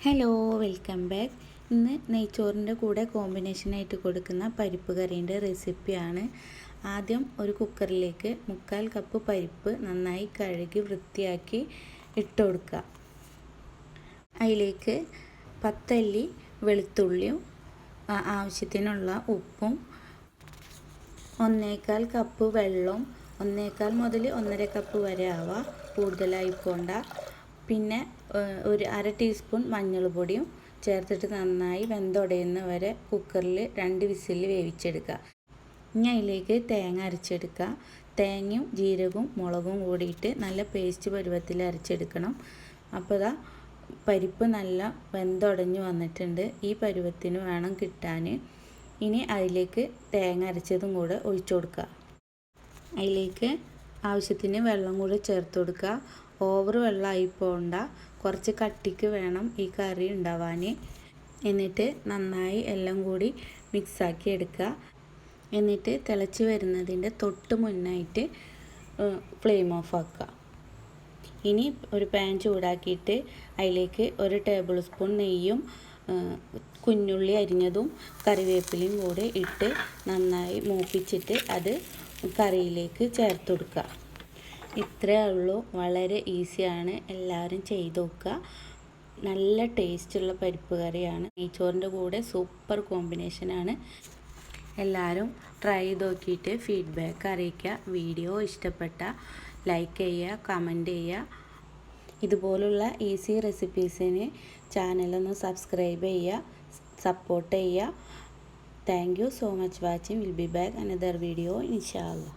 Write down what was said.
Hello, welcome back. ഇന്ന് നെയ്ച്ചോറിൻ്റെ കൂടെ കോമ്പിനേഷനായിട്ട് കൊടുക്കുന്ന പരിപ്പ് കറീൻ്റെ റെസിപ്പിയാണ്. ആദ്യം ഒരു കുക്കറിലേക്ക് 3/4 കപ്പ് പരിപ്പ് നന്നായി കഴുകി വൃത്തിയാക്കി ഇട്ട് കൊടുക്കുക. അതിലേക്ക് 10 അല്ലി വെളുത്തുള്ളിയും ആവശ്യത്തിനുള്ള ഉപ്പും 1/4 കപ്പ് വെള്ളവും 1/4 മുതൽ 1.5 കപ്പ് വരെ ആവാം, കൂടുതലായി പോണ്ട. പിന്നെ ഒരു 1/2 ടീസ്പൂൺ മഞ്ഞൾപ്പൊടിയും ചേർത്തിട്ട് നന്നായി വെന്തുടയുന്ന വരെ കുക്കറിൽ 2 വിസിൽ വേവിച്ചെടുക്കുക. ഇനി അതിലേക്ക് തേങ്ങ അരച്ചെടുക്കുക. തേങ്ങയും ജീരകവും മുളകും കൂടിയിട്ട് നല്ല പേസ്റ്റ് പരുവത്തിൽ അരച്ചെടുക്കണം. അപ്പോൾ ഇതാ പരിപ്പ് നല്ല വെന്തുടഞ്ഞ് വന്നിട്ടുണ്ട്. ഈ പരുവത്തിന് വേണം കിട്ടാൻ. ഇനി അതിലേക്ക് തേങ്ങ അരച്ചതും കൂടെ ഒഴിച്ചു കൊടുക്കുക. അതിലേക്ക് ആവശ്യത്തിന് വെള്ളം കൂടി ചേർത്ത് കൊടുക്കുക. ഓവർ വെള്ളമായി പോകണ്ട, കുറച്ച് കട്ടിക്ക് വേണം ഈ കറി ഉണ്ടാവാൻ. എന്നിട്ട് നന്നായി എല്ലാം കൂടി മിക്സാക്കി എടുക്കുക. എന്നിട്ട് തിളച്ച് വരുന്നതിൻ്റെ തൊട്ട് മുന്നായിട്ട് ഫ്ലെയിം ഓഫ് ആക്കുക. ഇനി ഒരു പാൻ ചൂടാക്കിയിട്ട് അതിലേക്ക് 1 ടേബിൾ സ്പൂൺ നെയ്യും കുഞ്ഞുള്ളി അരിഞ്ഞതും കറിവേപ്പിലയും കൂടി ഇട്ട് നന്നായി മൂപ്പിച്ചിട്ട് അത് കറിയിലേക്ക് ചേർത്ത് കൊടുക്കുക. ഇത്രയേ ഉള്ളൂ, വളരെ ഈസിയാണ്. എല്ലാവരും ചെയ്ത് നോക്കുക. നല്ല ടേസ്റ്റുള്ള പരിപ്പ് കറിയാണ്. നെയ്ച്ചോറിൻ്റെ കൂടെ സൂപ്പർ കോമ്പിനേഷനാണ്. എല്ലാവരും ട്രൈ ചെയ്ത് നോക്കിയിട്ട് ഫീഡ്ബാക്ക് അറിയിക്കുക. വീഡിയോ ഇഷ്ടപ്പെട്ട ലൈക്ക് ചെയ്യുക, കമൻറ്റ് ചെയ്യുക. ഇതുപോലുള്ള ഈസി റെസിപ്പീസിന് ചാനലൊന്ന് സബ്സ്ക്രൈബ് ചെയ്യുക, സപ്പോർട്ട് ചെയ്യുക. Thank you so much watching. Will be back another video ഇൻഷാ അല്ലാ.